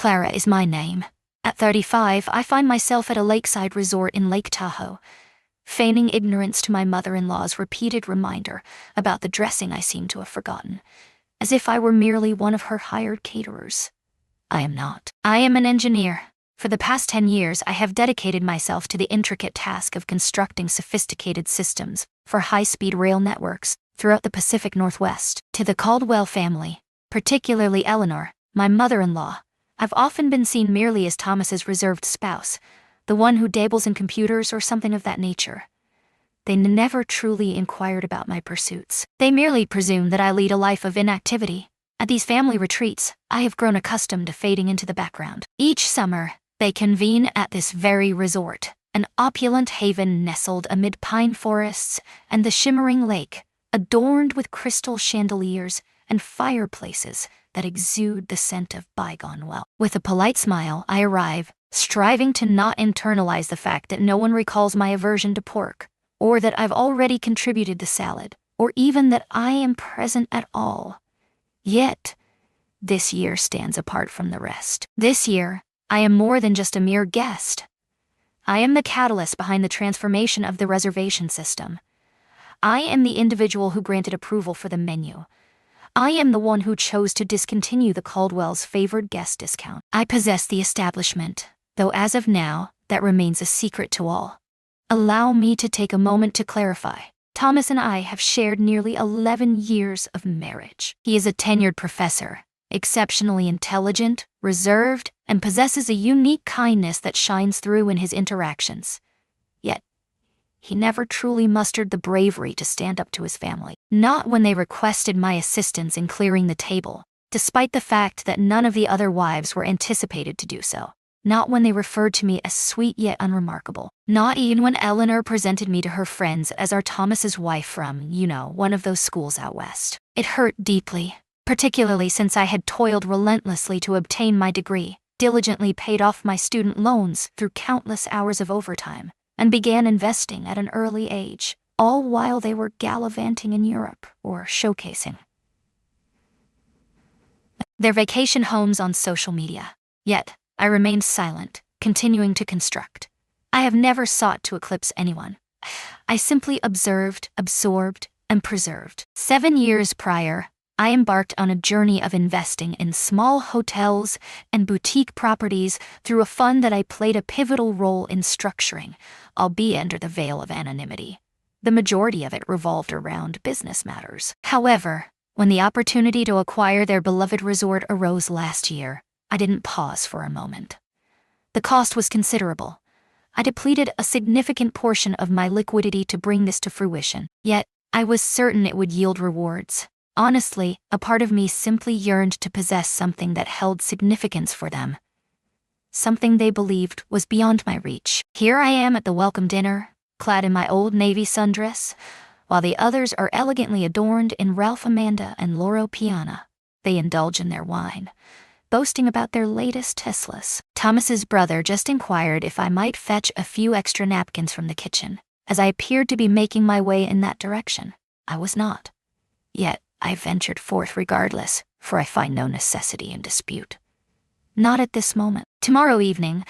Clara is my name. At 35, I find myself at a lakeside resort in Lake Tahoe, feigning ignorance to my mother-in-law's repeated reminder about the dressing I seem to have forgotten, as if I were merely one of her hired caterers. I am not. I am an engineer. For the past 10 years, I have dedicated myself to the intricate task of constructing sophisticated systems for high-speed rail networks throughout the Pacific Northwest. To the Caldwell family, particularly Eleanor, my mother-in-law, I've often been seen merely as Thomas's reserved spouse, the one who dabbles in computers or something of that nature. They never truly inquired about my pursuits. They merely presumed that I lead a life of inactivity. At these family retreats, I have grown accustomed to fading into the background. Each summer, they convene at this very resort, an opulent haven nestled amid pine forests and the shimmering lake, adorned with crystal chandeliers and fireplaces that exude the scent of bygone wealth. With a polite smile, I arrive, striving to not internalize the fact that no one recalls my aversion to pork, or that I've already contributed the salad, or even that I am present at all. Yet, this year stands apart from the rest. This year, I am more than just a mere guest. I am the catalyst behind the transformation of the reservation system. I am the individual who granted approval for the menu. I am the one who chose to discontinue the Caldwell's favored guest discount. I possess the establishment, though as of now, that remains a secret to all. Allow me to take a moment to clarify. Thomas and I have shared nearly 11 years of marriage. He is a tenured professor, exceptionally intelligent, reserved, and possesses a unique kindness that shines through in his interactions. Yet, he never truly mustered the bravery to stand up to his family. Not when they requested my assistance in clearing the table, despite the fact that none of the other wives were anticipated to do so. Not when they referred to me as sweet yet unremarkable. Not even when Eleanor presented me to her friends as our Thomas's wife from, one of those schools out west. It hurt deeply, particularly since I had toiled relentlessly to obtain my degree, diligently paid off my student loans through countless hours of overtime, and began investing at an early age, all while they were gallivanting in Europe or showcasing their vacation homes on social media. Yet, I remained silent, continuing to construct. I have never sought to eclipse anyone. I simply observed, absorbed, and preserved. 7 years prior, I embarked on a journey of investing in small hotels and boutique properties through a fund that I played a pivotal role in structuring, albeit under the veil of anonymity. The majority of it revolved around business matters. However, when the opportunity to acquire their beloved resort arose last year, I didn't pause for a moment. The cost was considerable. I depleted a significant portion of my liquidity to bring this to fruition, yet I was certain it would yield rewards. Honestly, a part of me simply yearned to possess something that held significance for them. Something they believed was beyond my reach. Here I am at the welcome dinner, clad in my old navy sundress, while the others are elegantly adorned in Ralph Amanda and Loro Piana. They indulge in their wine, boasting about their latest Teslas. Thomas's brother just inquired if I might fetch a few extra napkins from the kitchen, as I appeared to be making my way in that direction. I was not. Yet, I ventured forth regardless, for I find no necessity in dispute. Not at this moment. Tomorrow evening,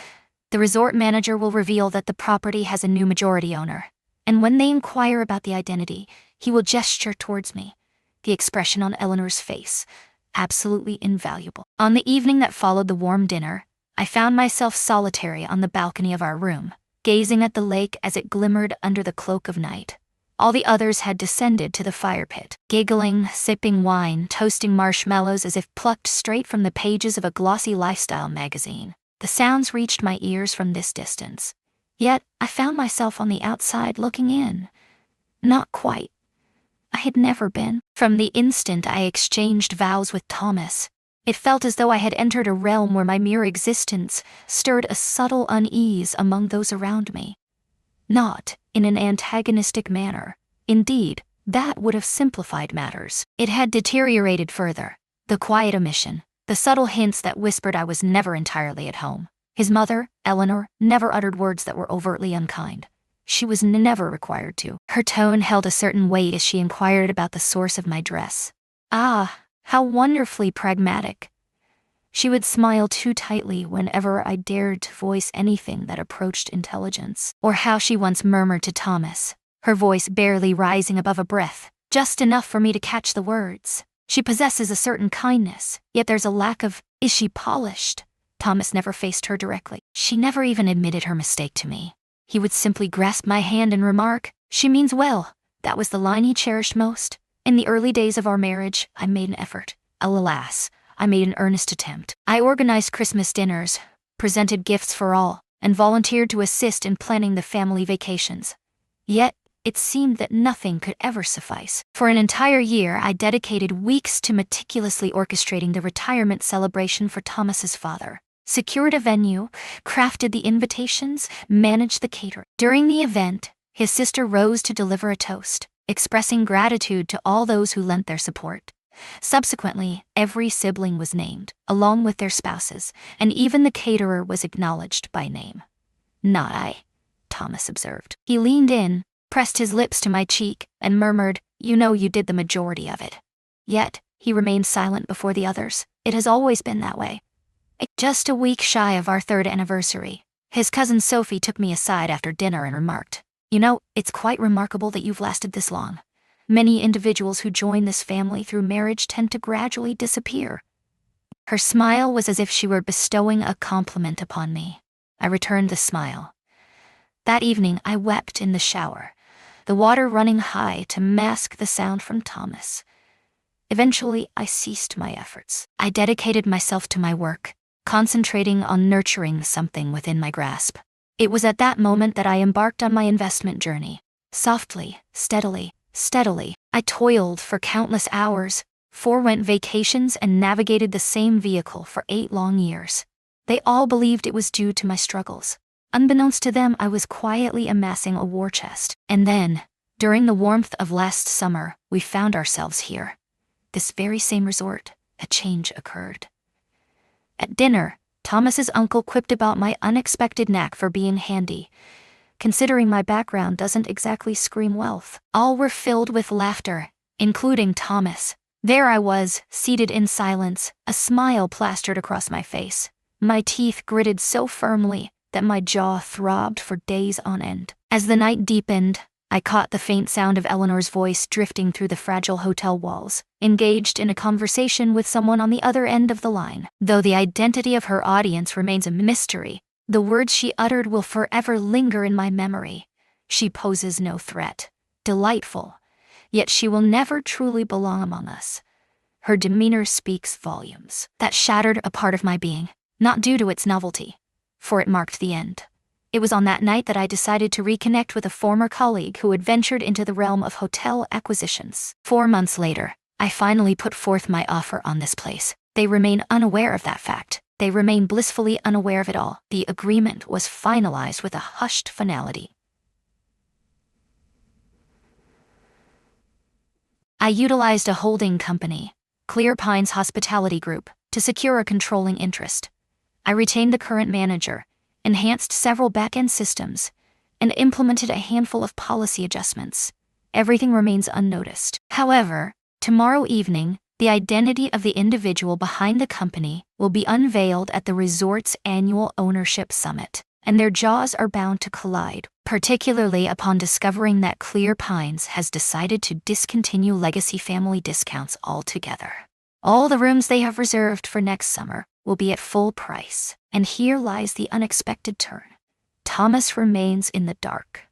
the resort manager will reveal that the property has a new majority owner, and when they inquire about the identity, he will gesture towards me, the expression on Eleanor's face absolutely invaluable. On the evening that followed the warm dinner, I found myself solitary on the balcony of our room, gazing at the lake as it glimmered under the cloak of night. All the others had descended to the fire pit, giggling, sipping wine, toasting marshmallows as if plucked straight from the pages of a glossy lifestyle magazine. The sounds reached my ears from this distance. Yet, I found myself on the outside looking in. Not quite. I had never been. From the instant I exchanged vows with Thomas, it felt as though I had entered a realm where my mere existence stirred a subtle unease among those around me. Not in an antagonistic manner. Indeed, that would have simplified matters. It had deteriorated further. The quiet omission, the subtle hints that whispered I was never entirely at home. His mother, Eleanor, never uttered words that were overtly unkind. She was never required to. Her tone held a certain weight as she inquired about the source of my dress. Ah, how wonderfully pragmatic. She would smile too tightly whenever I dared to voice anything that approached intelligence. Or how she once murmured to Thomas, her voice barely rising above a breath, just enough for me to catch the words. She possesses a certain kindness, yet there's a lack of, is she polished? Thomas never faced her directly. She never even admitted her mistake to me. He would simply grasp my hand and remark, "She means well." That was the line he cherished most. In the early days of our marriage, I made an effort. Alas, I made an earnest attempt. I organized Christmas dinners, presented gifts for all, and volunteered to assist in planning the family vacations. Yet, it seemed that nothing could ever suffice. For an entire year, I dedicated weeks to meticulously orchestrating the retirement celebration for Thomas's father. Secured a venue, crafted the invitations, managed the catering. During the event, his sister rose to deliver a toast, expressing gratitude to all those who lent their support. Subsequently, every sibling was named, along with their spouses, and even the caterer was acknowledged by name. "Not I," Thomas observed. He leaned in, pressed his lips to my cheek, and murmured, "You know you did the majority of it." Yet, he remained silent before the others. It has always been that way. Just a week shy of our 3rd anniversary, his cousin Sophie took me aside after dinner and remarked, "You know, it's quite remarkable that you've lasted this long. Many individuals who join this family through marriage tend to gradually disappear." Her smile was as if she were bestowing a compliment upon me. I returned the smile. That evening I wept in the shower, the water running high to mask the sound from Thomas. Eventually, I ceased my efforts. I dedicated myself to my work, concentrating on nurturing something within my grasp. It was at that moment that I embarked on my investment journey. Softly, steadily, I toiled for countless hours, forewent vacations, and navigated the same vehicle for 8 long years. They all believed it was due to my struggles. Unbeknownst to them, I was quietly amassing a war chest. And then, during the warmth of last summer, we found ourselves here. This very same resort. A change occurred. At dinner, Thomas's uncle quipped about my unexpected knack for being handy. Considering my background doesn't exactly scream wealth. All were filled with laughter, including Thomas. There I was, seated in silence, a smile plastered across my face. My teeth gritted so firmly that my jaw throbbed for days on end. As the night deepened, I caught the faint sound of Eleanor's voice drifting through the fragile hotel walls, engaged in a conversation with someone on the other end of the line. Though the identity of her audience remains a mystery, the words she uttered will forever linger in my memory. She poses no threat. Delightful. Yet she will never truly belong among us. Her demeanor speaks volumes. That shattered a part of my being, not due to its novelty, for it marked the end. It was on that night that I decided to reconnect with a former colleague who had ventured into the realm of hotel acquisitions. 4 months later, I finally put forth my offer on this place. They remain unaware of that fact. They remain blissfully unaware of it all. The agreement was finalized with a hushed finality. I utilized a holding company, Clear Pines Hospitality Group, to secure a controlling interest. I retained the current manager, enhanced several back-end systems, and implemented a handful of policy adjustments. Everything remains unnoticed. However, tomorrow evening, the identity of the individual behind the company will be unveiled at the resort's annual ownership summit, and their jaws are bound to collide, particularly upon discovering that Clear Pines has decided to discontinue legacy family discounts altogether. All the rooms they have reserved for next summer will be at full price, and here lies the unexpected turn. Thomas remains in the dark.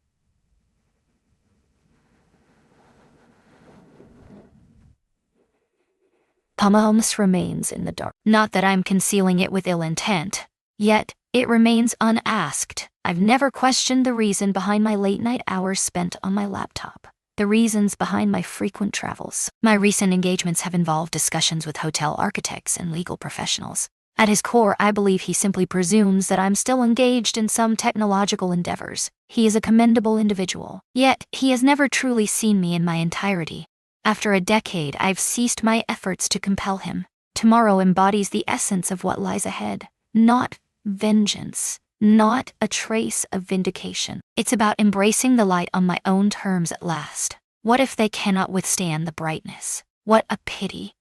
Thomas remains in the dark. Not that I'm concealing it with ill intent, yet it remains unasked. I've never questioned the reason behind my late-night hours spent on my laptop, the reasons behind my frequent travels. My recent engagements have involved discussions with hotel architects and legal professionals. At his core, I believe he simply presumes that I'm still engaged in some technological endeavors. He is a commendable individual, yet he has never truly seen me in my entirety. After a decade, I've ceased my efforts to compel him. Tomorrow embodies the essence of what lies ahead. Not vengeance, not a trace of vindication. It's about embracing the light on my own terms at last. What if they cannot withstand the brightness? What a pity.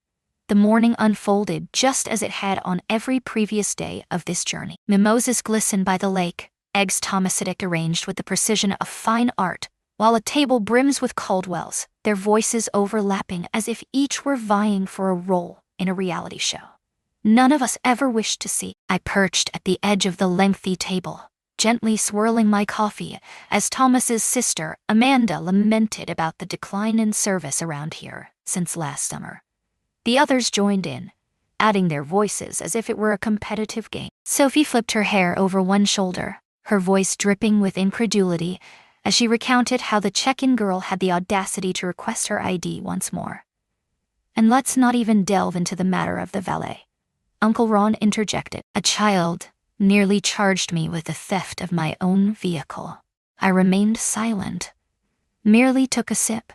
The morning unfolded just as it had on every previous day of this journey. Mimosas glistened by the lake, eggs Thomasidic arranged with the precision of fine art, while a table brims with Caldwells, their voices overlapping as if each were vying for a role in a reality show none of us ever wished to see. I perched at the edge of the lengthy table, gently swirling my coffee, as Thomas's sister, Amanda, lamented about the decline in service around here since last summer. The others joined in, adding their voices as if it were a competitive game. Sophie flipped her hair over one shoulder, her voice dripping with incredulity, as she recounted how the check-in girl had the audacity to request her ID once more. And let's not even delve into the matter of the valet. Uncle Ron interjected. A child nearly charged me with the theft of my own vehicle. I remained silent, merely took a sip.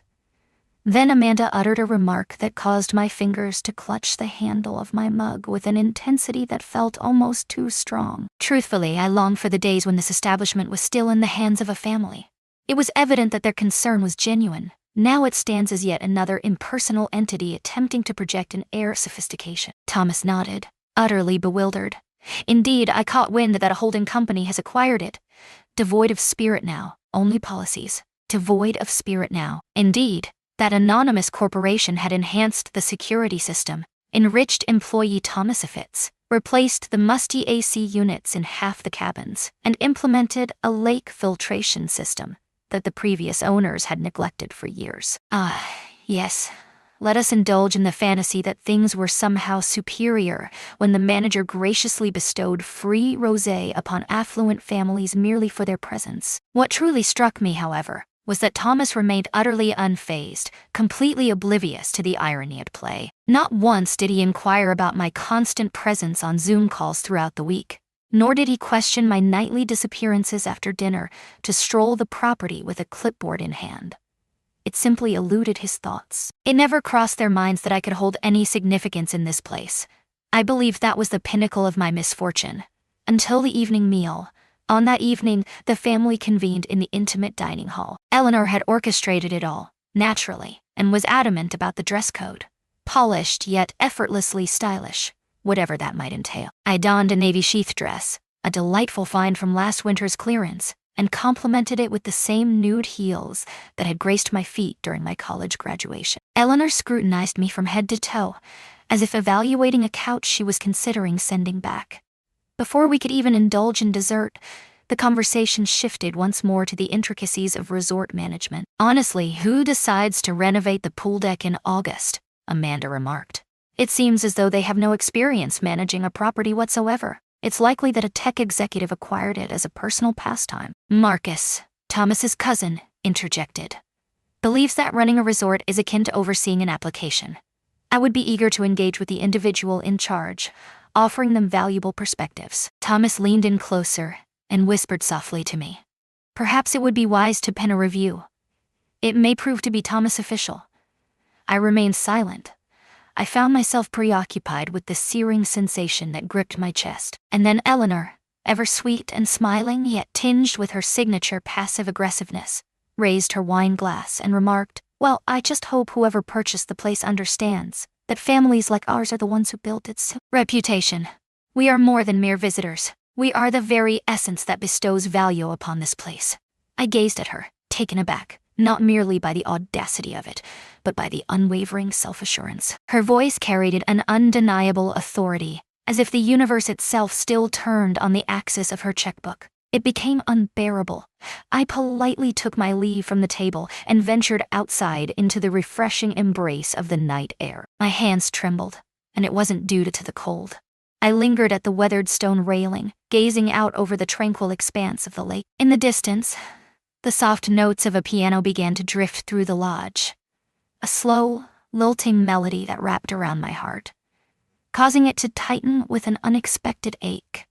Then Amanda uttered a remark that caused my fingers to clutch the handle of my mug with an intensity that felt almost too strong. Truthfully, I longed for the days when this establishment was still in the hands of a family. It was evident that their concern was genuine. Now it stands as yet another impersonal entity attempting to project an air of sophistication. Thomas nodded, utterly bewildered. Indeed, I caught wind that a holding company has acquired it. Devoid of spirit now, only policies. Devoid of spirit now. Indeed, that anonymous corporation had enhanced the security system, enriched employee Thomasifits, replaced the musty AC units in half the cabins, and implemented a lake filtration system that the previous owners had neglected for years. Yes. Let us indulge in the fantasy that things were somehow superior when the manager graciously bestowed free rosé upon affluent families merely for their presence. What truly struck me, however, was that Thomas remained utterly unfazed, completely oblivious to the irony at play. Not once did he inquire about my constant presence on Zoom calls throughout the week, nor did he question my nightly disappearances after dinner to stroll the property with a clipboard in hand. It simply eluded his thoughts. It never crossed their minds that I could hold any significance in this place. I believed that was the pinnacle of my misfortune. Until the evening meal. On that evening, the family convened in the intimate dining hall. Eleanor had orchestrated it all, naturally, and was adamant about the dress code. Polished yet effortlessly stylish, whatever that might entail. I donned a navy sheath dress, a delightful find from last winter's clearance, and complemented it with the same nude heels that had graced my feet during my college graduation. Eleanor scrutinized me from head to toe, as if evaluating a couch she was considering sending back. Before we could even indulge in dessert, the conversation shifted once more to the intricacies of resort management. Honestly, who decides to renovate the pool deck in August? Amanda remarked. It seems as though they have no experience managing a property whatsoever. It's likely that a tech executive acquired it as a personal pastime. Marcus, Thomas's cousin, interjected. Believes that running a resort is akin to overseeing an application. I would be eager to engage with the individual in charge, offering them valuable perspectives. Thomas leaned in closer and whispered softly to me. Perhaps it would be wise to pen a review. It may prove to be Thomas official. I remained silent. I found myself preoccupied with the searing sensation that gripped my chest. And then Eleanor, ever sweet and smiling yet tinged with her signature passive aggressiveness, raised her wine glass and remarked, "Well, I just hope whoever purchased the place understands that families like ours are the ones who built its reputation. We are more than mere visitors. We are the very essence that bestows value upon this place." I gazed at her, taken aback, not merely by the audacity of it, but by the unwavering self-assurance. Her voice carried an undeniable authority, as if the universe itself still turned on the axis of her checkbook. It became unbearable. I politely took my leave from the table and ventured outside into the refreshing embrace of the night air. My hands trembled, and it wasn't due to the cold. I lingered at the weathered stone railing, gazing out over the tranquil expanse of the lake. In the distance, the soft notes of a piano began to drift through the lodge, a slow, lilting melody that wrapped around my heart, causing it to tighten with an unexpected ache.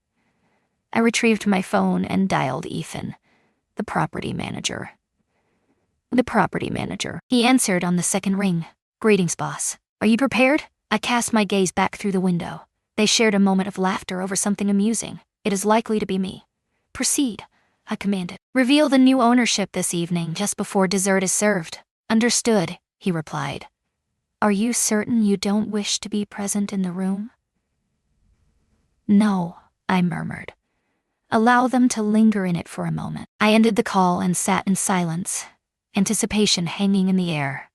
I retrieved my phone and dialed Ethan, the property manager. He answered on the second ring. "Greetings, boss. Are you prepared?" I cast my gaze back through the window. They shared a moment of laughter over something amusing. "It is likely to be me." "Proceed," I commanded. "Reveal the new ownership this evening just before dessert is served." "Understood," he replied. Are you certain you don't wish to be present in the room? No, I murmured. Allow them to linger in it for a moment. I ended the call and sat in silence, anticipation hanging in the air.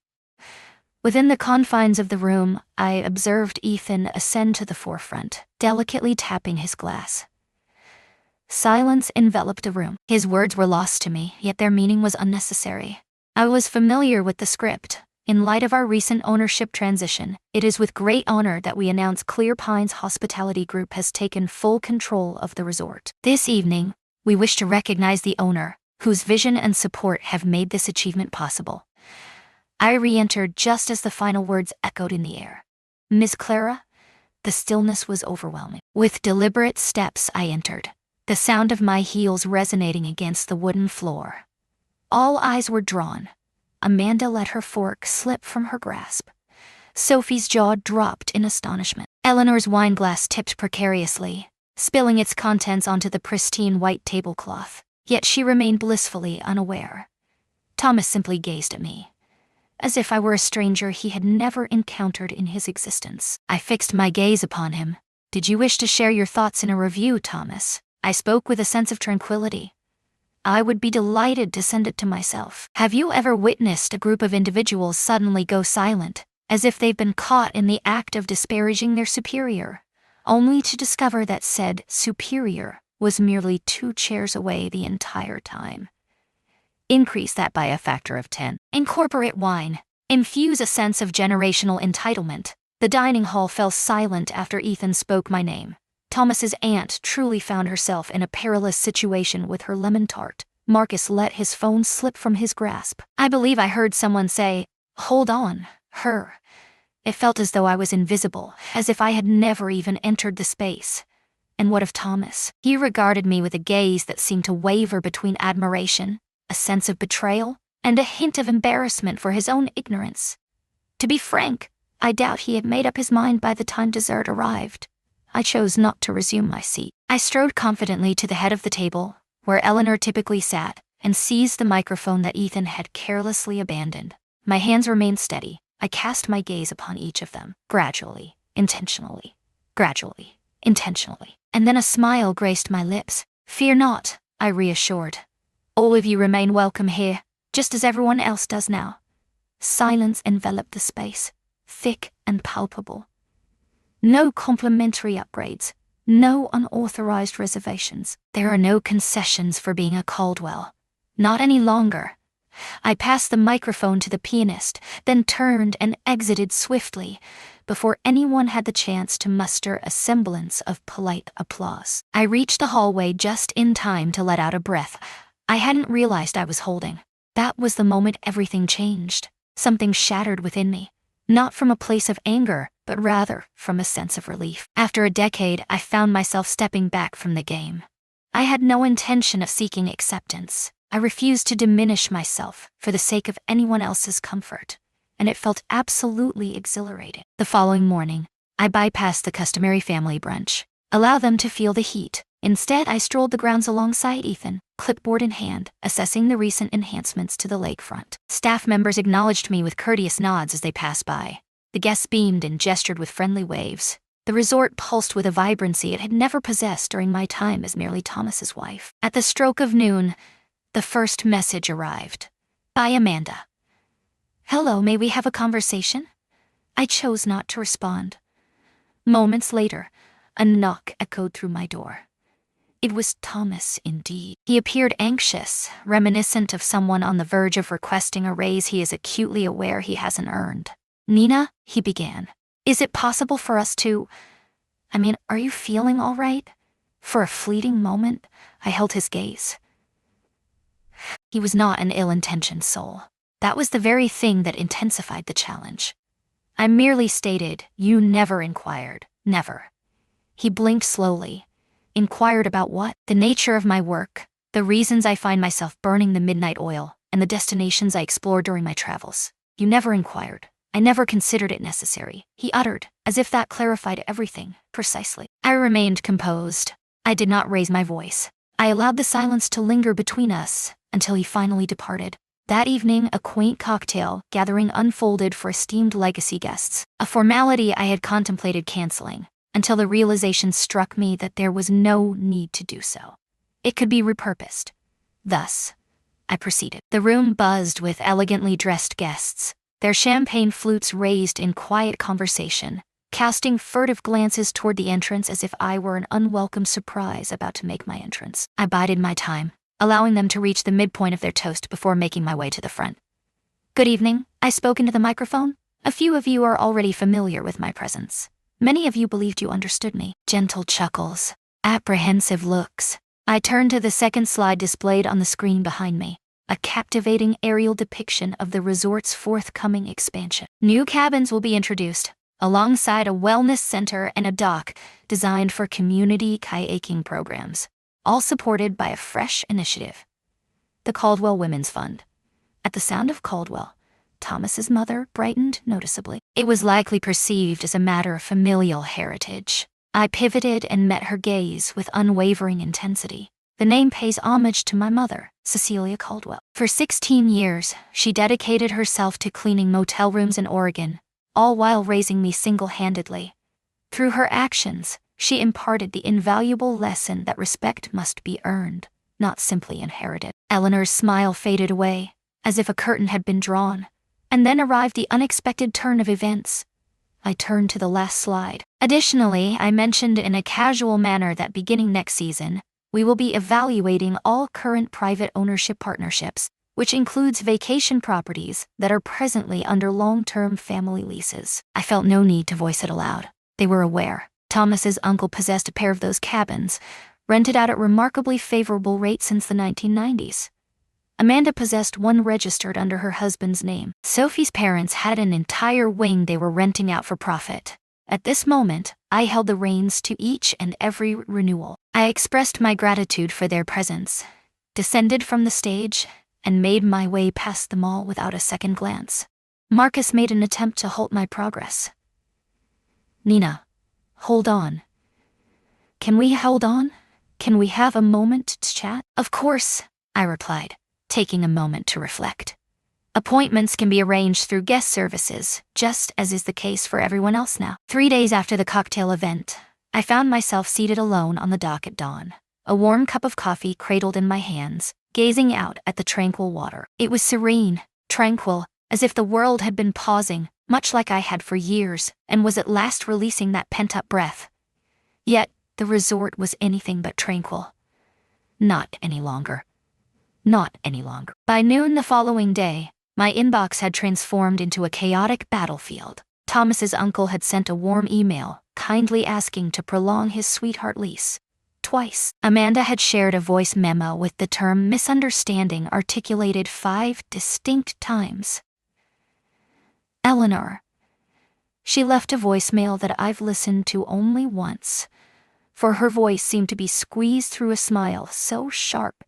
Within the confines of the room, I observed Ethan ascend to the forefront, delicately tapping his glass. Silence enveloped the room. His words were lost to me, yet their meaning was unnecessary. I was familiar with the script. In light of our recent ownership transition, it is with great honor that we announce Clear Pines Hospitality Group has taken full control of the resort. This evening, we wish to recognize the owner, whose vision and support have made this achievement possible. I re-entered just as the final words echoed in the air. Miss Clara? The stillness was overwhelming. With deliberate steps I entered, the sound of my heels resonating against the wooden floor. All eyes were drawn. Amanda let her fork slip from her grasp. Sophie's jaw dropped in astonishment. Eleanor's wineglass tipped precariously, spilling its contents onto the pristine white tablecloth, yet she remained blissfully unaware. Thomas simply gazed at me, as if I were a stranger he had never encountered in his existence. I fixed my gaze upon him. Did you wish to share your thoughts in a review, Thomas? I spoke with a sense of tranquility. I would be delighted to send it to myself. Have you ever witnessed a group of individuals suddenly go silent, as if they've been caught in the act of disparaging their superior, only to discover that said superior was merely 2 chairs away the entire time? Increase that by a factor of 10. Incorporate wine. Infuse a sense of generational entitlement. The dining hall fell silent after Ethan spoke my name. Thomas's aunt truly found herself in a perilous situation with her lemon tart. Marcus let his phone slip from his grasp. I believe I heard someone say, "Hold on, her." It felt as though I was invisible, as if I had never even entered the space. And what of Thomas? He regarded me with a gaze that seemed to waver between admiration, a sense of betrayal, and a hint of embarrassment for his own ignorance. To be frank, I doubt he had made up his mind by the time dessert arrived. I chose not to resume my seat. I strode confidently to the head of the table, where Eleanor typically sat, and seized the microphone that Ethan had carelessly abandoned. My hands remained steady. I cast my gaze upon each of them, gradually, intentionally, and then a smile graced my lips. Fear not, I reassured. All of you remain welcome here, just as everyone else does now. Silence enveloped the space, thick and palpable. No complimentary upgrades, no unauthorized reservations. There are no concessions for being a Caldwell. Not any longer. I passed the microphone to the pianist, then turned and exited swiftly, before anyone had the chance to muster a semblance of polite applause. I reached the hallway just in time to let out a breath I hadn't realized I was holding. That was the moment everything changed. Something shattered within me, not from a place of anger, but rather from a sense of relief. After a decade, I found myself stepping back from the game. I had no intention of seeking acceptance. I refused to diminish myself for the sake of anyone else's comfort, and it felt absolutely exhilarating. The following morning, I bypassed the customary family brunch. Allow them to feel the heat. Instead, I strolled the grounds alongside Ethan, clipboard in hand, assessing the recent enhancements to the lakefront. Staff members acknowledged me with courteous nods as they passed by. The guests beamed and gestured with friendly waves. The resort pulsed with a vibrancy it had never possessed during my time as merely Thomas's wife. At the stroke of noon, the first message arrived. By Amanda. Hello, may we have a conversation? I chose not to respond. Moments later, a knock echoed through my door. It was Thomas indeed. He appeared anxious, reminiscent of someone on the verge of requesting a raise he is acutely aware he hasn't earned. Nina, he began. Is it possible for us to... are you feeling all right? For a fleeting moment, I held his gaze. He was not an ill-intentioned soul. That was the very thing that intensified the challenge. I merely stated, you never inquired. Never. He blinked slowly. Inquired about what? The nature of my work, the reasons I find myself burning the midnight oil, and the destinations I explore during my travels. You never inquired. I never considered it necessary, he uttered, as if that clarified everything, precisely. I remained composed. I did not raise my voice. I allowed the silence to linger between us, until he finally departed. That evening, a quaint cocktail gathering unfolded for esteemed legacy guests, a formality I had contemplated canceling, until the realization struck me that there was no need to do so. It could be repurposed. Thus, I proceeded. The room buzzed with elegantly dressed guests, their champagne flutes raised in quiet conversation, casting furtive glances toward the entrance as if I were an unwelcome surprise about to make my entrance. I bided my time, allowing them to reach the midpoint of their toast before making my way to the front. "Good evening," I spoke into the microphone. "A few of you are already familiar with my presence. Many of you believed you understood me." Gentle chuckles, apprehensive looks. I turned to the second slide displayed on the screen behind me, a captivating aerial depiction of the resort's forthcoming expansion. New cabins will be introduced, alongside a wellness center and a dock designed for community kayaking programs, all supported by a fresh initiative, the Caldwell Women's Fund. At the sound of Caldwell, Thomas's mother brightened noticeably. It was likely perceived as a matter of familial heritage. I pivoted and met her gaze with unwavering intensity. The name pays homage to my mother, Cecilia Caldwell. For 16 years, she dedicated herself to cleaning motel rooms in Oregon, all while raising me single-handedly. Through her actions, she imparted the invaluable lesson that respect must be earned, not simply inherited. Eleanor's smile faded away, as if a curtain had been drawn, and then arrived the unexpected turn of events. I turned to the last slide. Additionally, I mentioned in a casual manner that beginning next season, we will be evaluating all current private ownership partnerships, which includes vacation properties that are presently under long-term family leases. I felt no need to voice it aloud. They were aware. Thomas's uncle possessed a pair of those cabins, rented out at remarkably favorable rates since the 1990s. Amanda possessed one registered under her husband's name. Sophie's parents had an entire wing they were renting out for profit. At this moment, I held the reins to each and every renewal. I expressed my gratitude for their presence, descended from the stage, and made my way past them all without a second glance. Marcus made an attempt to halt my progress. "Nina, hold on. Can we hold on? Can we have a moment to chat?" "Of course," I replied, taking a moment to reflect. Appointments can be arranged through guest services, just as is the case for everyone else now. 3 days after the cocktail event, I found myself seated alone on the dock at dawn, a warm cup of coffee cradled in my hands, gazing out at the tranquil water. It was serene, tranquil, as if the world had been pausing, much like I had for years, and was at last releasing that pent-up breath. Yet, the resort was anything but tranquil. Not any longer. Not any longer. By noon the following day, my inbox had transformed into a chaotic battlefield. Thomas's uncle had sent a warm email, kindly asking to prolong his sweetheart lease. Twice, Amanda had shared a voice memo with the term misunderstanding articulated 5 distinct times. "Eleanor." She left a voicemail that I've listened to only once, for her voice seemed to be squeezed through a smile so sharp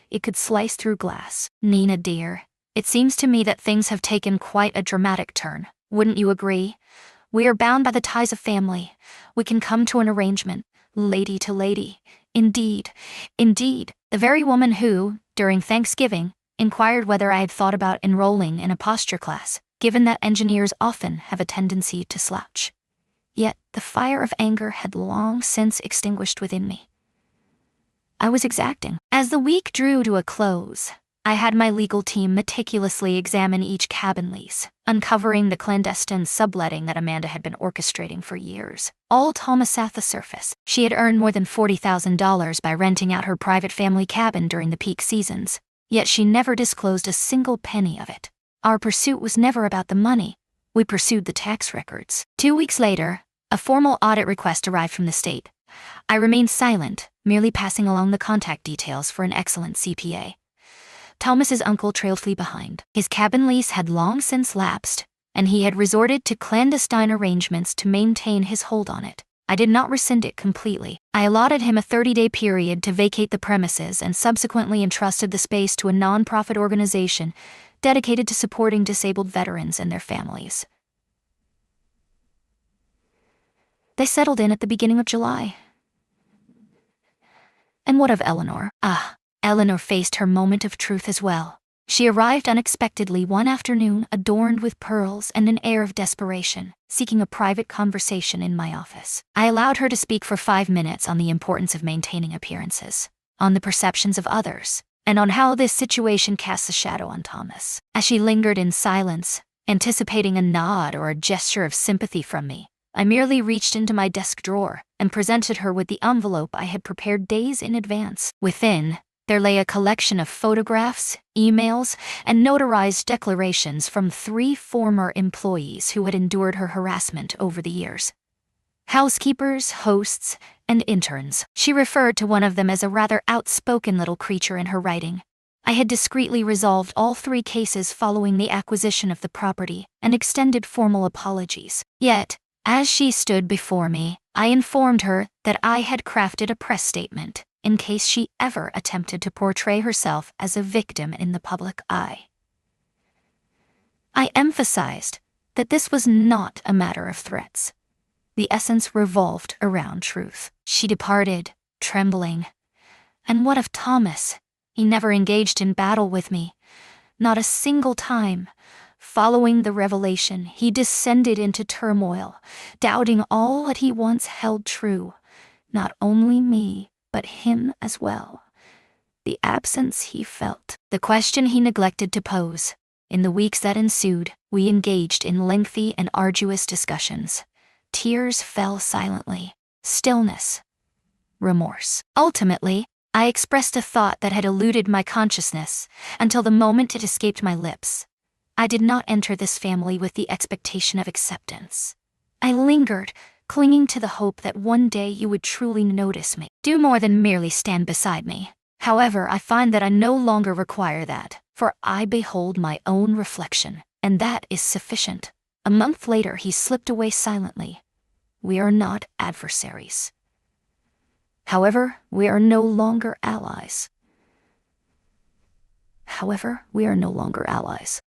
it could slice through glass. "Nina dear, it seems to me that things have taken quite a dramatic turn. Wouldn't you agree? We are bound by the ties of family. We can come to an arrangement, lady to lady. Indeed, indeed, the very woman who, during Thanksgiving, inquired whether I had thought about enrolling in a posture class, given that engineers often have a tendency to slouch." Yet the fire of anger had long since extinguished within me. I was exacting. As the week drew to a close, I had my legal team meticulously examine each cabin lease, uncovering the clandestine subletting that Amanda had been orchestrating for years. All Thomas at the surface. She had earned more than $40,000 by renting out her private family cabin during the peak seasons, yet she never disclosed a single penny of it. Our pursuit was never about the money. We pursued the tax records. 2 weeks later, a formal audit request arrived from the state. I remained silent, merely passing along the contact details for an excellent CPA. Thomas's uncle trailed flee behind. His cabin lease had long since lapsed, and he had resorted to clandestine arrangements to maintain his hold on it. I did not rescind it completely. I allotted him a 30-day period to vacate the premises and subsequently entrusted the space to a non-profit organization dedicated to supporting disabled veterans and their families. They settled in at the beginning of July. And what of Eleanor? Eleanor faced her moment of truth as well. She arrived unexpectedly one afternoon, adorned with pearls and an air of desperation, seeking a private conversation in my office. I allowed her to speak for 5 minutes on the importance of maintaining appearances, on the perceptions of others, and on how this situation casts a shadow on Thomas. As she lingered in silence, anticipating a nod or a gesture of sympathy from me, I merely reached into my desk drawer and presented her with the envelope I had prepared days in advance. Within, there lay a collection of photographs, emails, and notarized declarations from 3 former employees who had endured her harassment over the years. Housekeepers, hosts, and interns. She referred to one of them as a rather outspoken little creature in her writing. I had discreetly resolved all 3 cases following the acquisition of the property and extended formal apologies. Yet, as she stood before me, I informed her that I had crafted a press statement in case she ever attempted to portray herself as a victim in the public eye. I emphasized that this was not a matter of threats. The essence revolved around truth. She departed, trembling. And what of Thomas? He never engaged in battle with me. Not a single time. Following the revelation, he descended into turmoil, doubting all that he once held true. Not only me, but him as well. The absence he felt, the question he neglected to pose. In the weeks that ensued, we engaged in lengthy and arduous discussions. Tears fell silently. Stillness. Remorse. Ultimately, I expressed a thought that had eluded my consciousness until the moment it escaped my lips. I did not enter this family with the expectation of acceptance. I lingered, clinging to the hope that one day you would truly notice me, do more than merely stand beside me. However, I find that I no longer require that, for I behold my own reflection, and that is sufficient. A month later, he slipped away silently. We are not adversaries. However, we are no longer allies.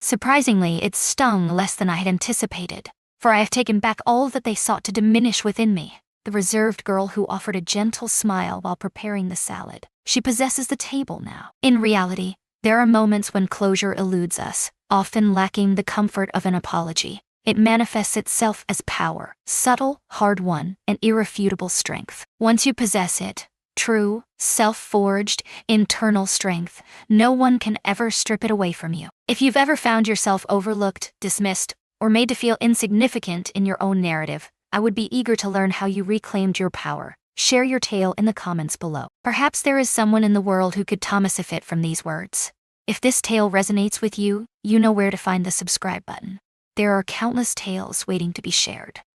Surprisingly, it stung less than I had anticipated, for I have taken back all that they sought to diminish within me. The reserved girl who offered a gentle smile while preparing the salad. She possesses the table now. In reality, there are moments when closure eludes us, often lacking the comfort of an apology. It manifests itself as power, subtle, hard-won, and irrefutable strength. Once you possess it, true, self-forged, internal strength, no one can ever strip it away from you. If you've ever found yourself overlooked, dismissed, or made to feel insignificant in your own narrative, I would be eager to learn how you reclaimed your power. Share your tale in the comments below. Perhaps there is someone in the world who could Thomasify from these words. If this tale resonates with you, you know where to find the subscribe button. There are countless tales waiting to be shared.